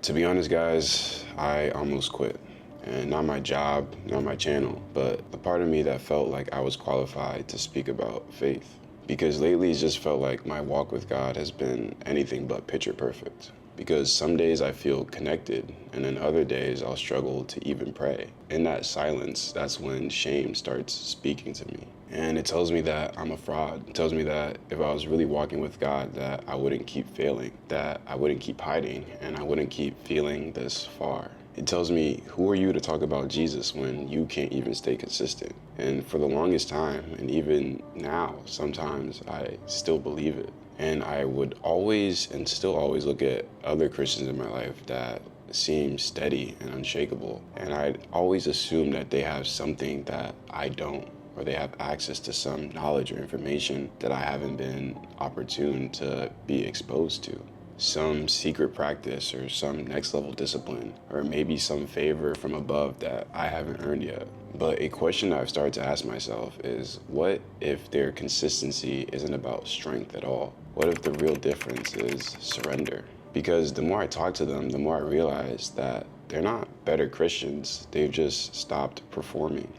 To be honest, guys, I almost quit. And not my job, not my channel, but the part of me that felt like I was qualified to speak about faith. Because lately it's just felt like my walk with God has been anything but picture perfect. Because some days I feel connected, and then other days I'll struggle to even pray. In that silence, that's when shame starts speaking to me. And it tells me that I'm a fraud. It tells me that if I was really walking with God, that I wouldn't keep failing, that I wouldn't keep hiding, and I wouldn't keep feeling this far. It tells me, who are you to talk about Jesus when you can't even stay consistent? And for the longest time, and even now, sometimes I still believe it. And I would always and still always look at other Christians in my life that seem steady and unshakable. And I'd always assume that they have something that I don't, or they have access to some knowledge or information that I haven't been opportune to be exposed to. Some secret practice or some next level discipline, or maybe some favor from above that I haven't earned yet. But a question I've started to ask myself is, what if their consistency isn't about strength at all? What if the real difference is surrender? Because the more I talk to them, the more I realize that they're not better Christians, they've just stopped performing.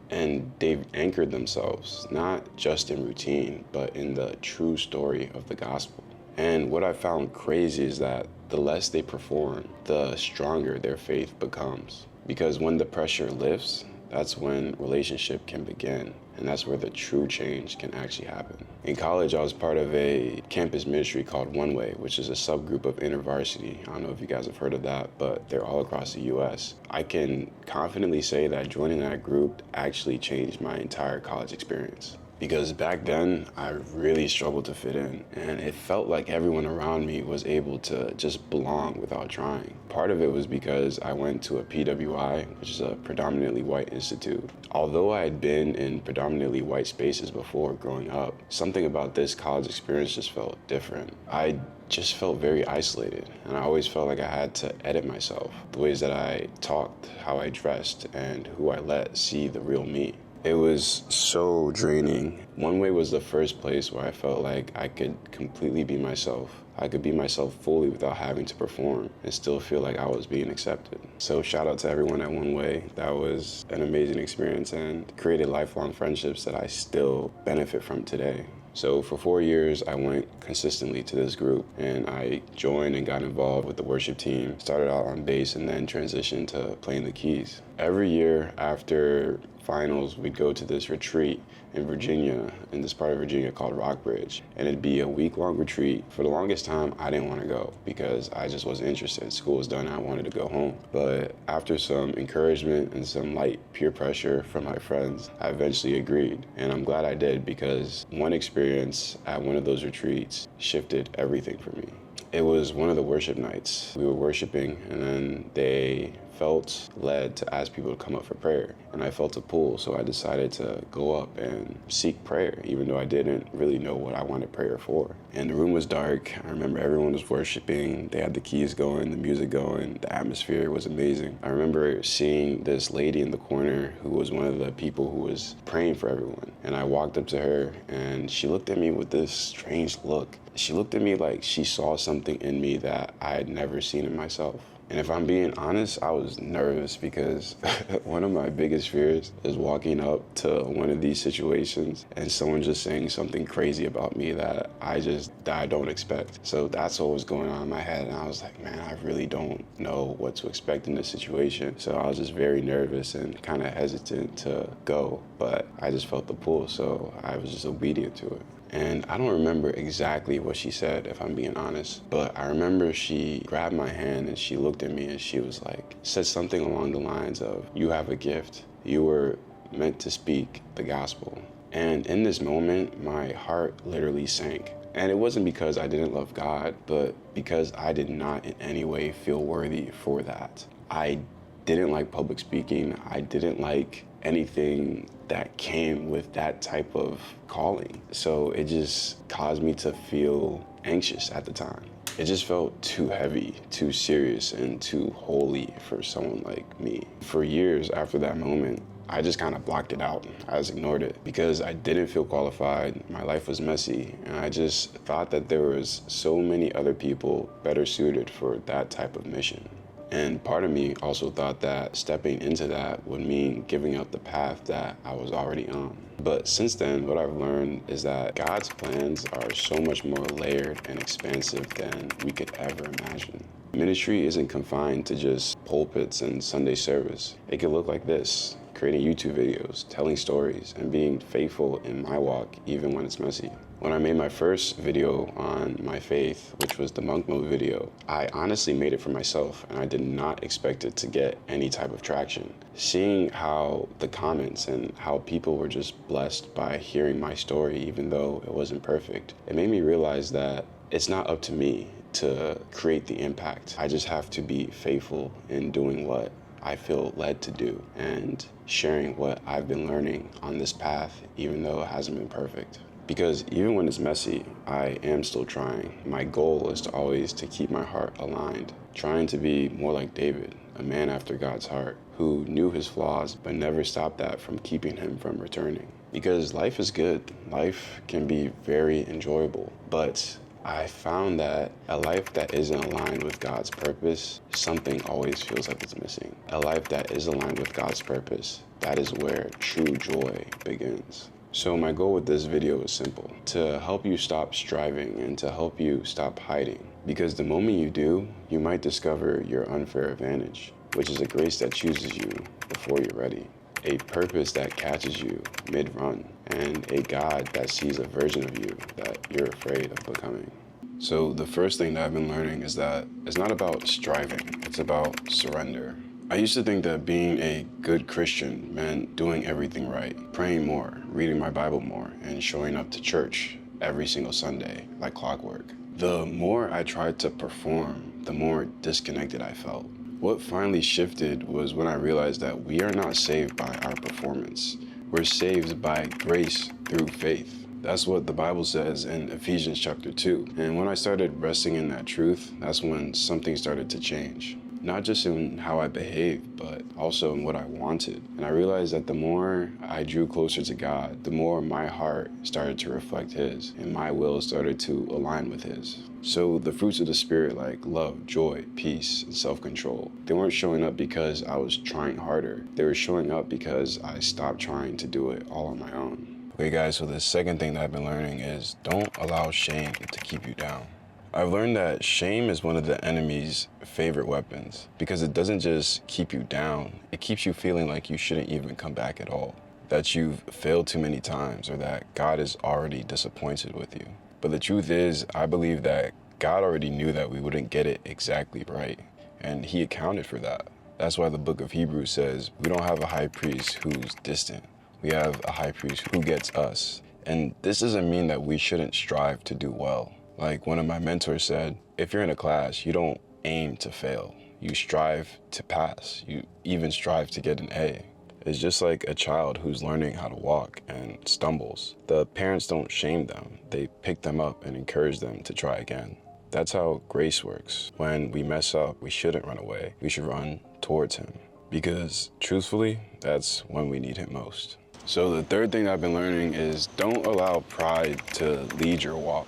And they've anchored themselves, not just in routine, but in the true story of the gospel. And what I found crazy is that the less they perform, the stronger their faith becomes. Because when the pressure lifts, that's when relationship can begin. And that's where the true change can actually happen. In college, I was part of a campus ministry called One Way, which is a subgroup of InterVarsity. I don't know if you guys have heard of that, but they're all across the US. I can confidently say that joining that group actually changed my entire college experience. Because back then, I really struggled to fit in, and it felt like everyone around me was able to just belong without trying. Part of it was because I went to a PWI, which is a predominantly white institute. Although I had been in predominantly white spaces before growing up, something about this college experience just felt different. I just felt very isolated, and I always felt like I had to edit myself, the ways that I talked, how I dressed, and who I let see the real me. It was so draining. One Way was the first place where I felt like I could completely be myself. I could be myself fully without having to perform and still feel like I was being accepted. So shout out to everyone at One Way. That was an amazing experience and created lifelong friendships that I still benefit from today. So for 4 years, I went consistently to this group, and I joined and got involved with the worship team, started out on bass and then transitioned to playing the keys. Every year after finals, we'd go to this retreat in Virginia, in this part of Virginia called Rockbridge, and it'd be a week-long retreat. For the longest time, I didn't want to go because I just wasn't interested. School was done, I wanted to go home. But after some encouragement and some light peer pressure from my friends, I eventually agreed, and I'm glad I did because one experience at one of those retreats shifted everything for me. It was one of the worship nights. We were worshiping, and then they felt led to ask people to come up for prayer. And I felt a pull, so I decided to go up and seek prayer, even though I didn't really know what I wanted prayer for. And the room was dark. I remember everyone was worshiping. They had the keys going, the music going, the atmosphere was amazing. I remember seeing this lady in the corner who was one of the people who was praying for everyone. And I walked up to her, and she looked at me with this strange look. She looked at me like she saw something in me that I had never seen in myself. And if I'm being honest, I was nervous because one of my biggest fears is walking up to one of these situations and someone just saying something crazy about me that I don't expect. So that's what was going on in my head, and I was like, man, I really don't know what to expect in this situation. So I was just very nervous and kind of hesitant to go, but I just felt the pull, so I was just obedient to it. And I don't remember exactly what she said, if I'm being honest, but I remember she grabbed my hand and she looked at me and she was like, said something along the lines of, you have a gift. You were meant to speak the gospel. And in this moment, my heart literally sank. And it wasn't because I didn't love God, but because I did not in any way feel worthy for that. I didn't like public speaking. I didn't like anything that came with that type of calling. So it just caused me to feel anxious at the time. It just felt too heavy, too serious, and too holy for someone like me. For years after that moment, I just kind of blocked it out. I just ignored it because I didn't feel qualified. My life was messy, and I just thought that there was so many other people better suited for that type of mission. And part of me also thought that stepping into that would mean giving up the path that I was already on. But since then, what I've learned is that God's plans are so much more layered and expansive than we could ever imagine. Ministry isn't confined to just pulpits and Sunday service. It could look like this: creating YouTube videos, telling stories, and being faithful in my walk even when it's messy. When I made my first video on my faith, which was the monk mode video, I honestly made it for myself, and I did not expect it to get any type of traction. Seeing how the comments and how people were just blessed by hearing my story, even though it wasn't perfect, it made me realize that it's not up to me to create the impact. I just have to be faithful in doing what I feel led to do and sharing what I've been learning on this path, even though it hasn't been perfect. Because even when it's messy, I am still trying. My goal is to always to keep my heart aligned, trying to be more like David, a man after God's heart, who knew his flaws but never stopped that from keeping him from returning. Because life is good. Life can be very enjoyable, but I found that a life that isn't aligned with God's purpose, something always feels like it's missing. A life that is aligned with God's purpose, that is where true joy begins. So my goal with this video is simple: to help you stop striving and to help you stop hiding. Because the moment you do, you might discover your unfair advantage, which is a grace that chooses you before you're ready, a purpose that catches you mid-run, and a God that sees a version of you that you're afraid of becoming. So the first thing that I've been learning is that it's not about striving, it's about surrender. I used to think that being a good Christian meant doing everything right, praying more, reading my Bible more, and showing up to church every single Sunday like clockwork. The more I tried to perform, the more disconnected I felt. What finally shifted was when I realized that we are not saved by our performance. We're saved by grace through faith. That's what the Bible says in Ephesians chapter 2. And when I started resting in that truth, that's when something started to change. Not just in how I behaved, but also in what I wanted. And I realized that the more I drew closer to God, the more my heart started to reflect His, and my will started to align with His. So the fruits of the Spirit, like love, joy, peace, and self-control, they weren't showing up because I was trying harder. They were showing up because I stopped trying to do it all on my own. Okay guys, so the second thing that I've been learning is don't allow shame to keep you down. I've learned that shame is one of the enemy's favorite weapons because it doesn't just keep you down, it keeps you feeling like you shouldn't even come back at all, that you've failed too many times, or that God is already disappointed with you. But the truth is, I believe that God already knew that we wouldn't get it exactly right, and He accounted for that. That's why the book of Hebrews says we don't have a high priest who's distant. We have a high priest who gets us. And this doesn't mean that we shouldn't strive to do well. Like one of my mentors said, if you're in a class, you don't aim to fail. You strive to pass. You even strive to get an A. It's just like a child who's learning how to walk and stumbles. The parents don't shame them. They pick them up and encourage them to try again. That's how grace works. When we mess up, we shouldn't run away. We should run towards Him. Because truthfully, that's when we need Him most. So the third thing I've been learning is don't allow pride to lead your walk.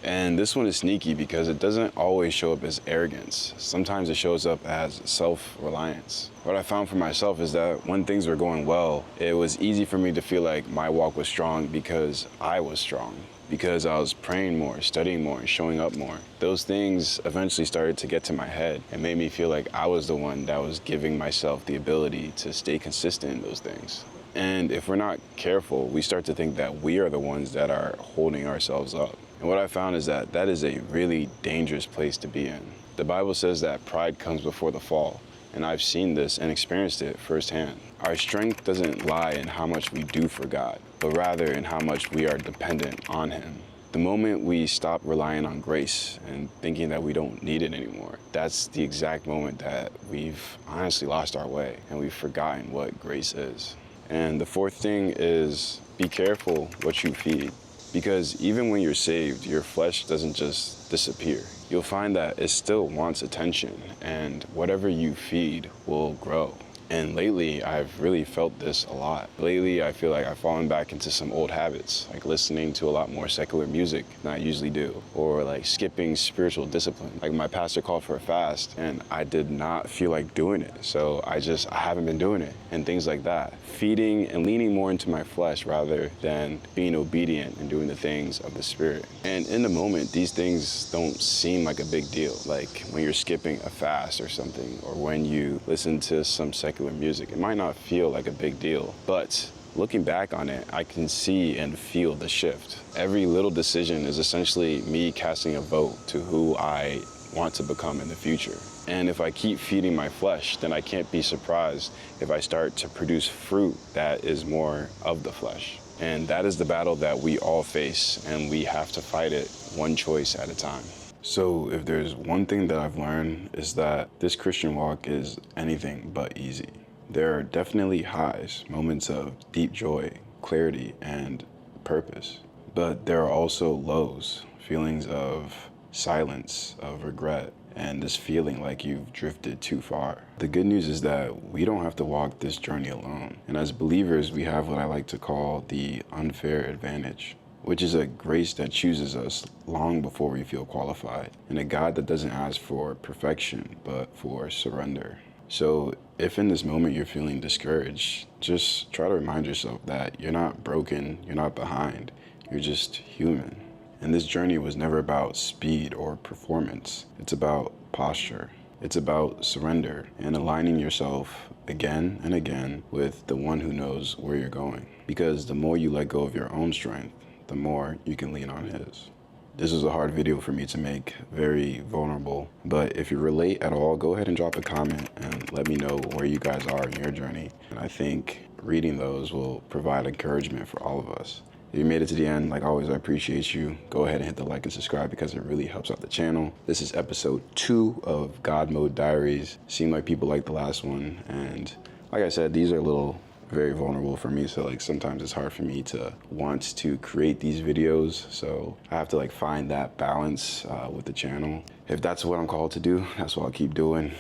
And this one is sneaky because it doesn't always show up as arrogance. Sometimes it shows up as self-reliance. What I found for myself is that when things were going well, it was easy for me to feel like my walk was strong because I was strong. Because I was praying more, studying more, and showing up more. Those things eventually started to get to my head and made me feel like I was the one that was giving myself the ability to stay consistent in those things. And if we're not careful, we start to think that we are the ones that are holding ourselves up. And what I found is that that is a really dangerous place to be in. The Bible says that pride comes before the fall, and I've seen this and experienced it firsthand. Our strength doesn't lie in how much we do for God, but rather in how much we are dependent on Him. The moment we stop relying on grace and thinking that we don't need it anymore, that's the exact moment that we've honestly lost our way and we've forgotten what grace is. And the fourth thing is be careful what you feed. Because even when you're saved, your flesh doesn't just disappear. You'll find that it still wants attention, and whatever you feed will grow. And lately, I've really felt this a lot. Lately, I feel like I've fallen back into some old habits, like listening to a lot more secular music than I usually do, or like skipping spiritual discipline. Like my pastor called for a fast, and I did not feel like doing it. So I haven't been doing it, and things like that. Feeding and leaning more into my flesh rather than being obedient and doing the things of the Spirit. And in the moment, these things don't seem like a big deal. Like when you're skipping a fast or something, or when you listen to some secular music, it might not feel like a big deal, but looking back on it, I can see and feel the shift. Every little decision is essentially me casting a vote to who I want to become in the future. And if I keep feeding my flesh, then I can't be surprised if I start to produce fruit that is more of the flesh. And that is the battle that we all face, and we have to fight it one choice at a time. So if there's one thing that I've learned is that this Christian walk is anything but easy. There are definitely highs, moments of deep joy, clarity, and purpose. But there are also lows, feelings of silence, of regret, and this feeling like you've drifted too far. The good news is that we don't have to walk this journey alone. And as believers, we have what I like to call the unfair advantage, which is a grace that chooses us long before we feel qualified, and a God that doesn't ask for perfection, but for surrender. So if in this moment you're feeling discouraged, just try to remind yourself that you're not broken, you're not behind, you're just human. And this journey was never about speed or performance. It's about posture. It's about surrender and aligning yourself again and again with the one who knows where you're going. Because the more you let go of your own strength, the more you can lean on his. This was a hard video for me to make, very vulnerable. But if you relate at all, go ahead and drop a comment and let me know where you guys are in your journey. And I think reading those will provide encouragement for all of us. If you made it to the end, like always, I appreciate you. Go ahead and hit the like and subscribe because it really helps out the channel. This is episode 2 of God Mode Diaries. Seemed like people liked the last one. And like I said, these are very vulnerable for me. So like sometimes it's hard for me to want to create these videos. So I have to like find that balance with the channel. If that's what I'm called to do, that's what I'll keep doing.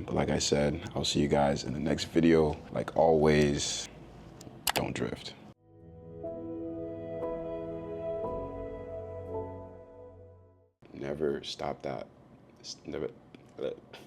But like I said, I'll see you guys in the next video. Like always, don't drift. Never stop that. Never.